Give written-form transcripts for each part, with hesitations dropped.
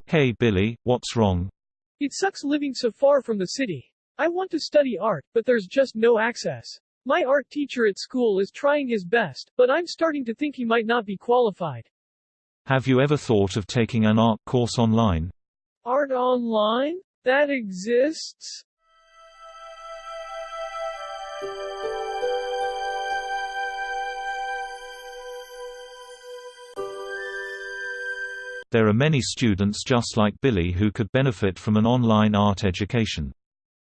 Hey Billy, what's wrong? It sucks living so far from the city. I want to study art, but there's just no access. My art teacher at school is trying his best, but I'm starting to think he might not be qualified. Have you ever thought of taking an art course online? Art online? That exists? There are many students just like Billy who could benefit from an online art education.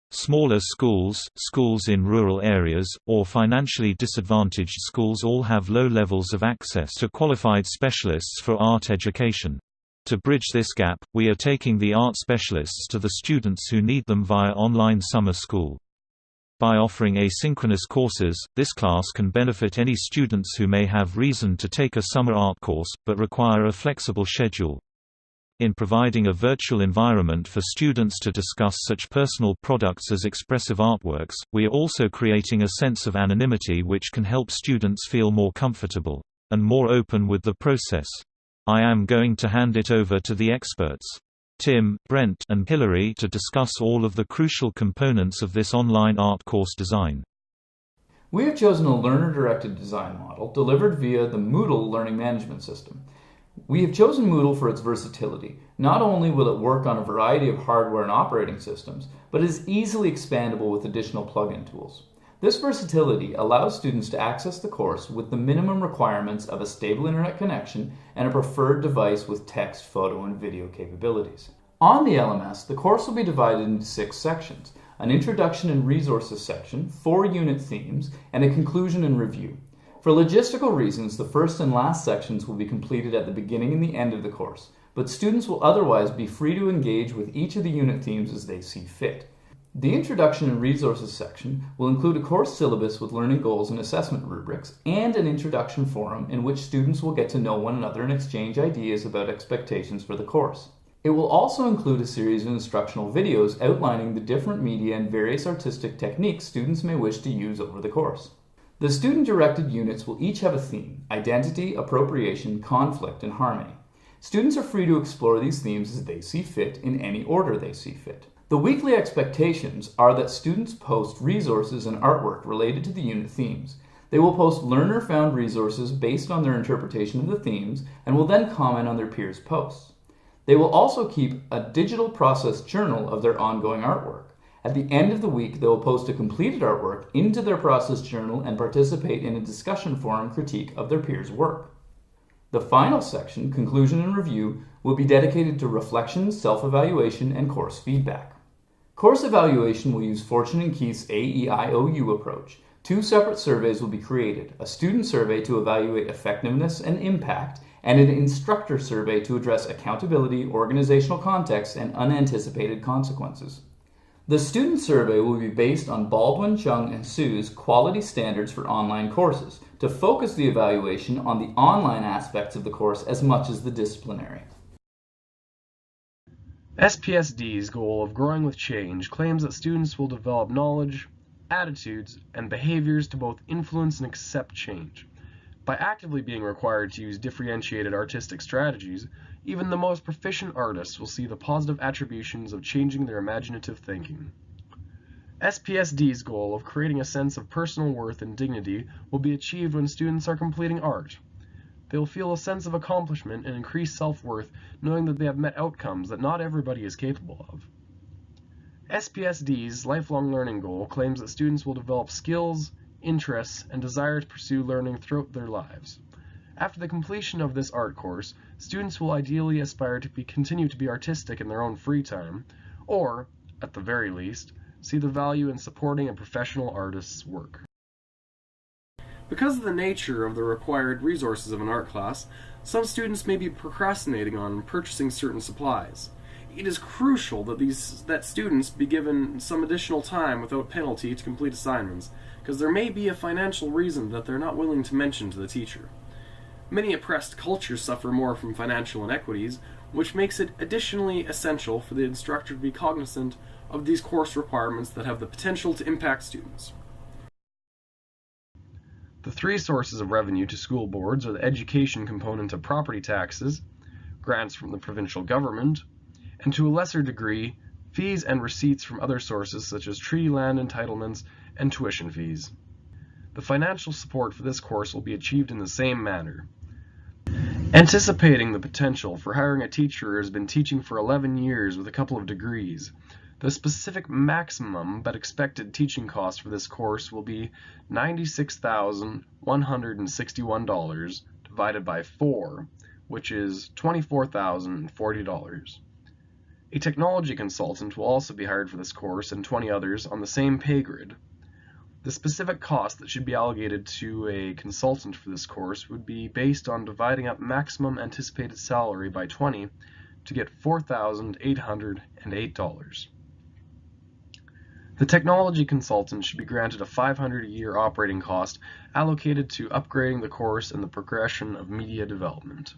Smaller schools, schools in rural areas, or financially disadvantaged schools all have low levels of access to qualified specialists for art education. To bridge this gap, we are taking the art specialists to the students who need them via online summer school. By offering asynchronous courses, this class can benefit any students who may have reason to take a summer art course, but require a flexible schedule. In providing a virtual environment for students to discuss such personal products as expressive artworks, we are also creating a sense of anonymity which can help students feel more comfortable and more open with the process. I am going to hand it over to the experts, Tim, Brent, and Hillary, to discuss all of the crucial components of this online art course design. We have chosen a learner-directed design model delivered via the Moodle learning management system. We have chosen Moodle for its versatility. Not only will it work on a variety of hardware and operating systems, but is easily expandable with additional plugin tools. This versatility allows students to access the course with the minimum requirements of a stable internet connection and a preferred device with text, photo, and video capabilities. On the LMS, the course will be divided into 6 sections: an introduction and resources section, 4 unit themes, and a conclusion and review. For logistical reasons, the first and last sections will be completed at the beginning and the end of the course, but students will otherwise be free to engage with each of the unit themes as they see fit. The Introduction and Resources section will include a course syllabus with learning goals and assessment rubrics, and an introduction forum in which students will get to know one another and exchange ideas about expectations for the course. It will also include a series of instructional videos outlining the different media and various artistic techniques students may wish to use over the course. The student-directed units will each have a theme: identity, appropriation, conflict, and harmony. Students are free to explore these themes as they see fit in any order they see fit. The weekly expectations are that students post resources and artwork related to the unit themes. They will post learner-found resources based on their interpretation of the themes and will then comment on their peers' posts. They will also keep a digital process journal of their ongoing artwork. At the end of the week, they will post a completed artwork into their process journal and participate in a discussion forum critique of their peers' work. The final section, conclusion and review, will be dedicated to reflections, self-evaluation, and course feedback. Course evaluation will use Fortune and Keith's AEIOU approach. 2 separate surveys will be created: a student survey to evaluate effectiveness and impact, and an instructor survey to address accountability, organizational context, and unanticipated consequences. The student survey will be based on Baldwin, Chung, and Sue's quality standards for online courses, to focus the evaluation on the online aspects of the course as much as the disciplinary. SPSD's goal of growing with change claims that students will develop knowledge, attitudes, and behaviors to both influence and accept change. By actively being required to use differentiated artistic strategies, even the most proficient artists will see the positive attributions of changing their imaginative thinking. SPSD's goal of creating a sense of personal worth and dignity will be achieved when students are completing art. They will feel a sense of accomplishment and increased self-worth knowing that they have met outcomes that not everybody is capable of. SPSD's lifelong learning goal claims that students will develop skills, interests, and desire to pursue learning throughout their lives. After the completion of this art course, students will ideally aspire to continue to be artistic in their own free time, or, at the very least, see the value in supporting a professional artist's work. Because of the nature of the required resources of an art class, some students may be procrastinating on purchasing certain supplies. It is crucial that students be given some additional time without penalty to complete assignments, because there may be a financial reason that they're not willing to mention to the teacher. Many oppressed cultures suffer more from financial inequities, which makes it additionally essential for the instructor to be cognizant of these course requirements that have the potential to impact students. The 3 sources of revenue to school boards are the education component of property taxes, grants from the provincial government, and to a lesser degree, fees and receipts from other sources such as treaty land entitlements and tuition fees. The financial support for this course will be achieved in the same manner. Anticipating the potential for hiring a teacher who has been teaching for 11 years with a couple of degrees, the specific maximum but expected teaching cost for this course will be $96,161 divided by 4, which is $24,040. A technology consultant will also be hired for this course and 20 others on the same pay grid. The specific cost that should be allocated to a consultant for this course would be based on dividing up maximum anticipated salary by 20 to get $4,808. The technology consultant should be granted a $500 a year operating cost allocated to upgrading the course and the progression of media development.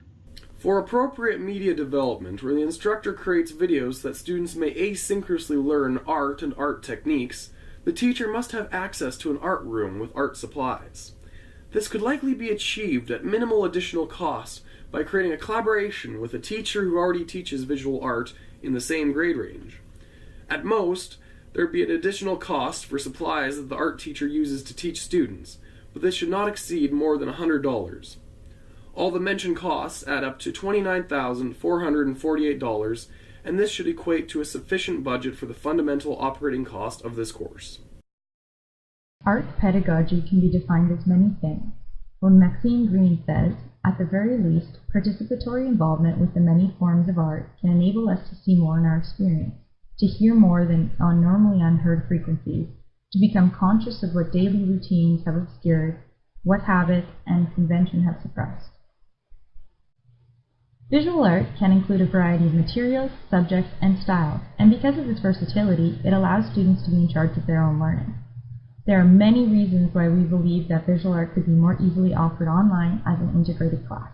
For appropriate media development, where the instructor creates videos that students may asynchronously learn art and art techniques, the teacher must have access to an art room with art supplies. This could likely be achieved at minimal additional cost by creating a collaboration with a teacher who already teaches visual art in the same grade range. At most, there would be an additional cost for supplies that the art teacher uses to teach students, but this should not exceed more than $100. All the mentioned costs add up to $29,448, and this should equate to a sufficient budget for the fundamental operating cost of this course. Art pedagogy can be defined as many things. When Maxine Green says, at the very least, participatory involvement with the many forms of art can enable us to see more in our experience, to hear more than on normally unheard frequencies, to become conscious of what daily routines have obscured, what habits and convention have suppressed. Visual art can include a variety of materials, subjects, and styles, and because of its versatility, it allows students to be in charge of their own learning. There are many reasons why we believe that visual art could be more easily offered online as an integrated class.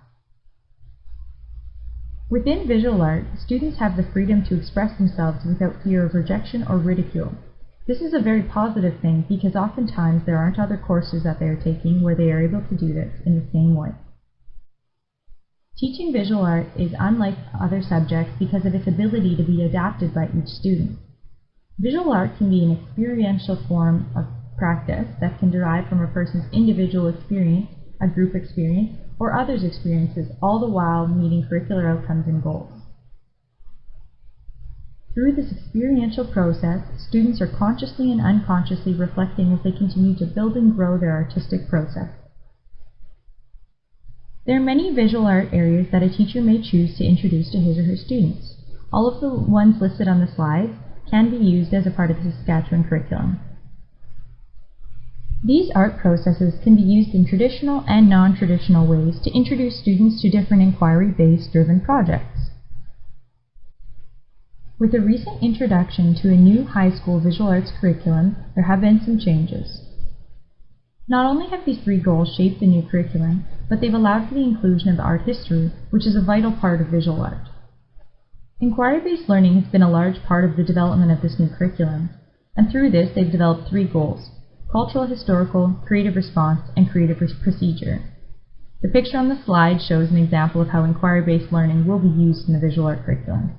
Within visual art, students have the freedom to express themselves without fear of rejection or ridicule. This is a very positive thing because oftentimes there aren't other courses that they are taking where they are able to do this in the same way. Teaching visual art is unlike other subjects because of its ability to be adapted by each student. Visual art can be an experiential form of practice that can derive from a person's individual experience, a group experience, or others' experiences, all the while meeting curricular outcomes and goals. Through this experiential process, students are consciously and unconsciously reflecting as they continue to build and grow their artistic process. There are many visual art areas that a teacher may choose to introduce to his or her students. All of the ones listed on the slide can be used as a part of the Saskatchewan curriculum. These art processes can be used in traditional and non-traditional ways to introduce students to different inquiry-based driven projects. With the recent introduction to a new high school visual arts curriculum, there have been some changes. Not only have these three goals shaped the new curriculum, but they've allowed for the inclusion of art history, which is a vital part of visual art. Inquiry-based learning has been a large part of the development of this new curriculum, and through this they've developed three goals: cultural, historical, creative response, and creative procedure. The picture on the slide shows an example of how inquiry-based learning will be used in the visual art curriculum.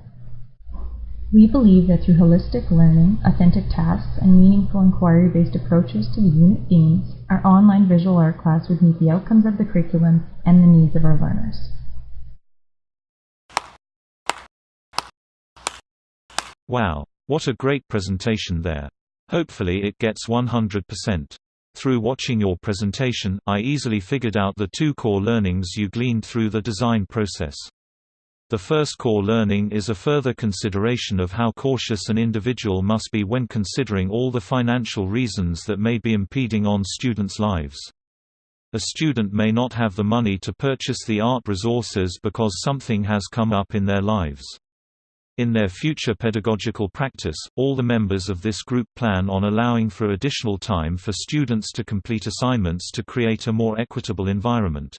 We believe that through holistic learning, authentic tasks, and meaningful inquiry-based approaches to the unit themes, our online visual art class would meet the outcomes of the curriculum and the needs of our learners. Wow, what a great presentation there. Hopefully it gets 100%. Through watching your presentation, I easily figured out the two core learnings you gleaned through the design process. The first core learning is a further consideration of how cautious an individual must be when considering all the financial reasons that may be impeding on students' lives. A student may not have the money to purchase the art resources because something has come up in their lives. In their future pedagogical practice, all the members of this group plan on allowing for additional time for students to complete assignments to create a more equitable environment.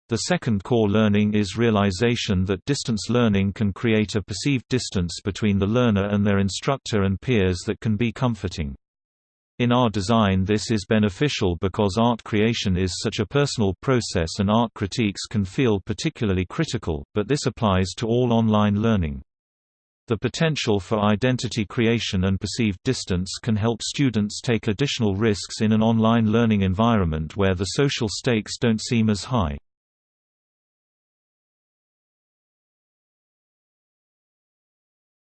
The second core learning is realization that distance learning can create a perceived distance between the learner and their instructor and peers that can be comforting. In our design, this is beneficial because art creation is such a personal process and art critiques can feel particularly critical, but this applies to all online learning. The potential for identity creation and perceived distance can help students take additional risks in an online learning environment where the social stakes don't seem as high.